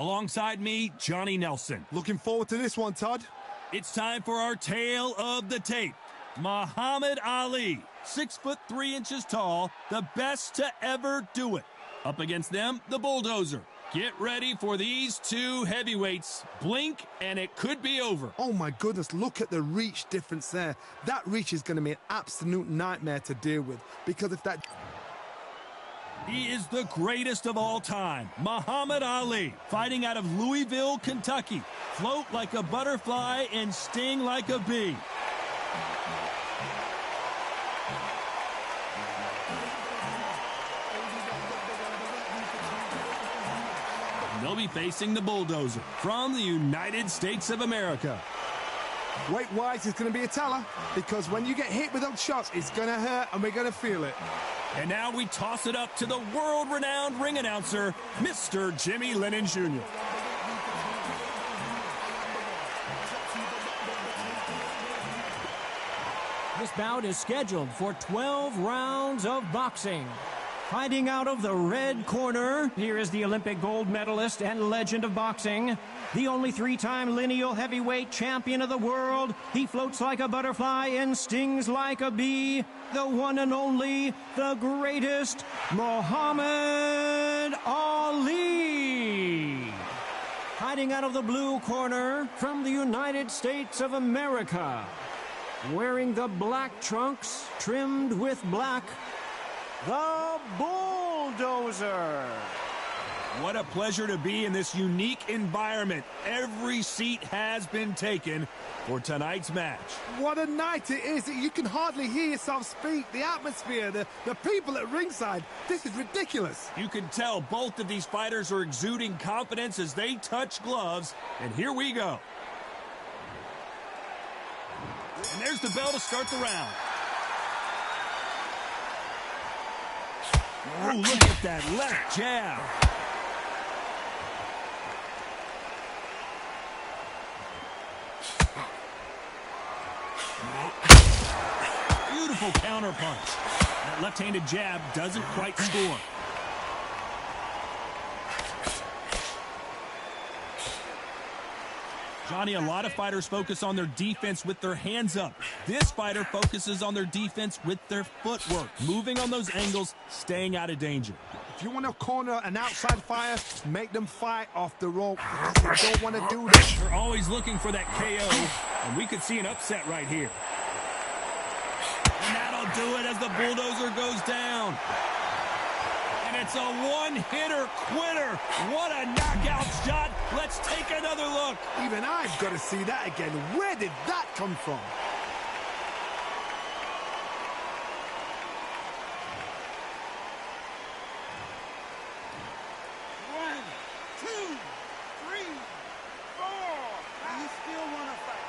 Alongside me, Johnny Nelson. Looking forward to this one, Todd. It's time for our tale of the tape. Muhammad Ali, 6'3" tall, the best to ever do it. Up against them, the Bulldozer. Get ready for these two heavyweights. Blink, and it could be over. Oh, my goodness, look at the reach difference there. That reach is going to be an absolute nightmare to deal with, because if that... He is the greatest of all time, Muhammad Ali, fighting out of Louisville, Kentucky. Float like a butterfly and sting like a bee. They'll be facing the Bulldozer from the United States of America. Weight-wise, it's going to be a teller, because when you get hit with those shots, it's going to hurt, and we're going to feel it. And now we toss it up to the world-renowned ring announcer, Mr. Jimmy Lennon Jr. This bout is scheduled for 12 rounds of boxing. Fighting out of the red corner, here is the Olympic gold medalist and legend of boxing, the only three-time lineal heavyweight champion of the world. He floats like a butterfly and stings like a bee. The one and only, the greatest, Muhammad Ali. Fighting out of the blue corner from the United States of America. Wearing the black trunks trimmed with black, the Bulldozer. What a pleasure to be in this unique environment. Every seat has been taken for tonight's match. What a night it is. You can hardly hear yourself speak. The atmosphere, the people at ringside. This is ridiculous. You can tell both of these fighters are exuding confidence as they touch gloves. And here we go. And there's the bell to start the round. Oh, look at that left jab. Beautiful counterpunch. That left-handed jab doesn't quite score. Johnny, a lot of fighters focus on their defense with their hands up. This fighter focuses on their defense with their footwork, moving on those angles, staying out of danger. If you want to corner an outside fighter, make them fight off the rope. You don't want to do that. They're always looking for that KO, and we could see an upset right here. And that'll do it as the Bulldozer goes down. And it's a one-hitter quitter. What a knockout shot. Let's take another look. Even I've got to see that again. Where did that come from? One, two, three, four. You still want to fight?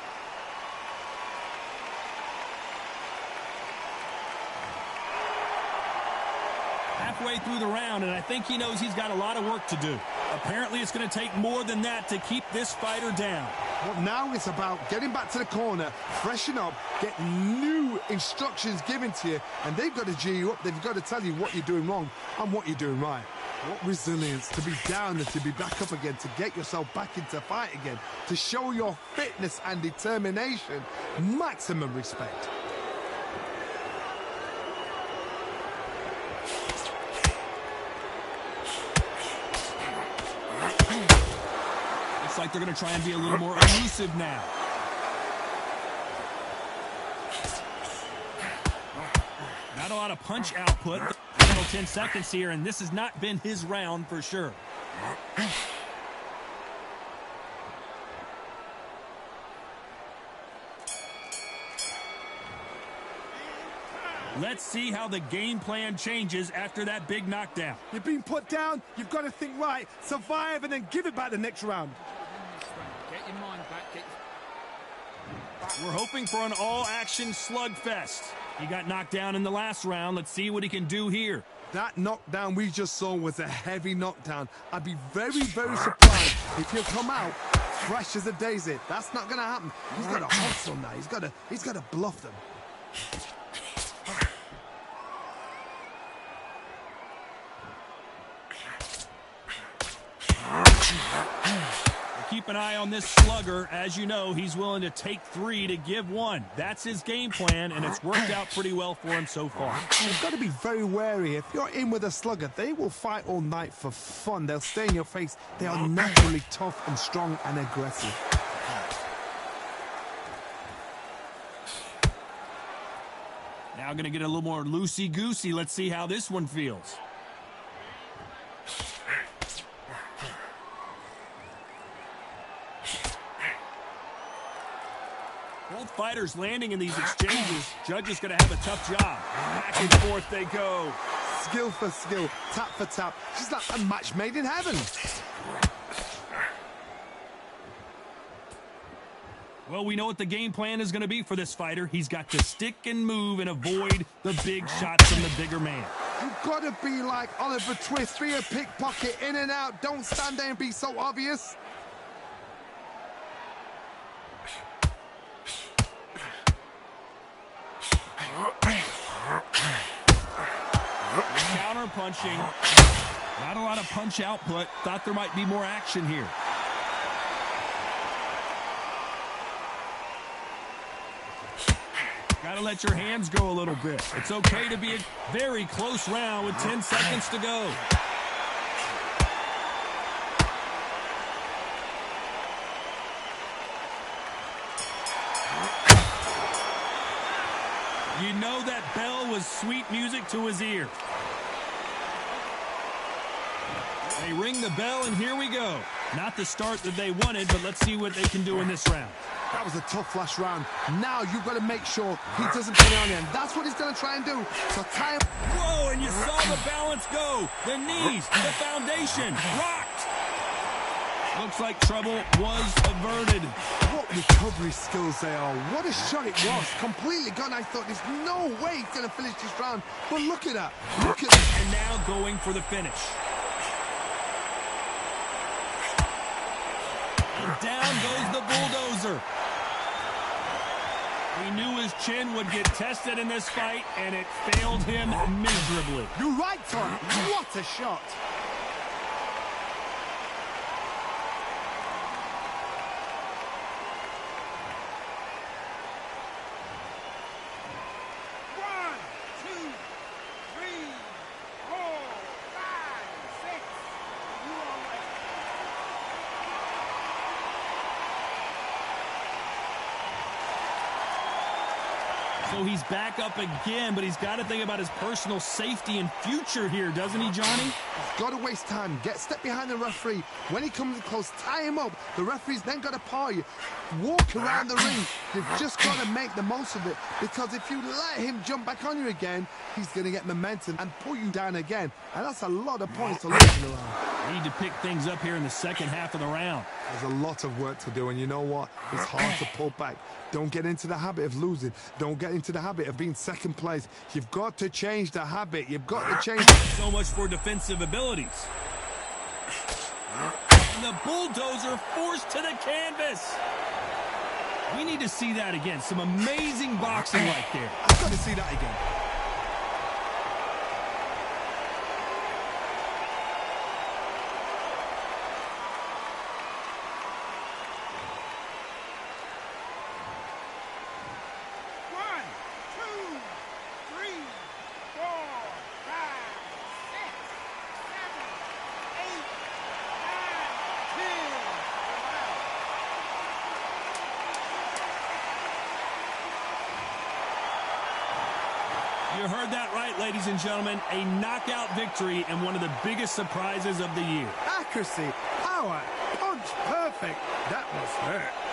Halfway through the round, and I think he knows he's got a lot of work to do. Apparently, it's going to take more than that to keep this fighter down. Well, now it's about getting back to the corner, freshen up, get new instructions given to you, and they've got to G you up. They've got to tell you what you're doing wrong and what you're doing right. What resilience to be down and to be back up again, to get yourself back into fight again, to show your fitness and determination. Maximum respect. Looks like they're going to try and be a little more elusive now. Not a lot of punch output. Final 10 seconds here, and this has not been his round for sure. Let's see how the game plan changes after that big knockdown. You've been put down, you've got to think right, survive, and then give it back the next round. Get your mind back. We're hoping for an all-action slugfest. He got knocked down in the last round. Let's see what he can do here. That knockdown we just saw was a heavy knockdown. I'd be very, very surprised if he'll come out fresh as a daisy. That's not going to happen. He's got to hustle now. He's got to bluff them. an eye on this slugger. As you know, he's willing to take 3 to give 1. That's his game plan, and it's worked out pretty well for him so far. You've got to be very wary. If you're in with a slugger, they will fight all night for fun. They'll stay in your face. They are naturally tough and strong and aggressive. Now going to get a little more loosey-goosey. Let's see how this one feels. Both fighters landing in these exchanges. Judge is going to have a tough job. Back and forth they go. Skill for skill, tap for tap. She's like a match made in heaven. Well, we know what the game plan is going to be for this fighter. He's got to stick and move and avoid the big shots from the bigger man. You've got to be like Oliver Twist, be a pickpocket, in and out. Don't stand there and be so obvious. Counter punching. Not a lot of punch output. Thought there might be more action here. Got to let your hands go a little bit. It's okay to be a very close round with 10 seconds to go. You know that bell was sweet music to his ear. They ring the bell, and here we go. Not the start that they wanted, but let's see what they can do in this round. That was a tough last round. Now you've got to make sure he doesn't put it on him. That's what he's going to try and do. So tie him. Whoa, and you saw the balance go. The knees, the foundation, rocked. Looks like trouble was averted. What recovery skills they are. What a shot it was. Completely gone. I thought there's no way he's going to finish this round. But look at that. Look at that. And now going for the finish. And down goes the bulldozer. He knew his chin would get tested in this fight, and it failed him miserably. You're right, Tom. What a shot. So he's back up again, but he's got to think about his personal safety and future here, doesn't he, Johnny? He's got to waste time. Step behind the referee. When he comes in close, tie him up. The referee's then got to paw you. Walk around the ring. You've just got to make the most of it, because if you let him jump back on you again, he's going to get momentum and pull you down again. And that's a lot of points to lose in the round. Need to pick things up here in the second half of the round. There's a lot of work to do, and you know what? It's hard to pull back. Don't get into the habit of losing. Don't get into the habit of being second place. You've got to change the habit. You've got to change. So much for defensive abilities. And the bulldozer forced to the canvas. We need to see that again. Some amazing boxing right there. I've got to see that again. You heard that right, ladies and gentlemen. A knockout victory and one of the biggest surprises of the year. Accuracy, power, punch, perfect. That was hurt.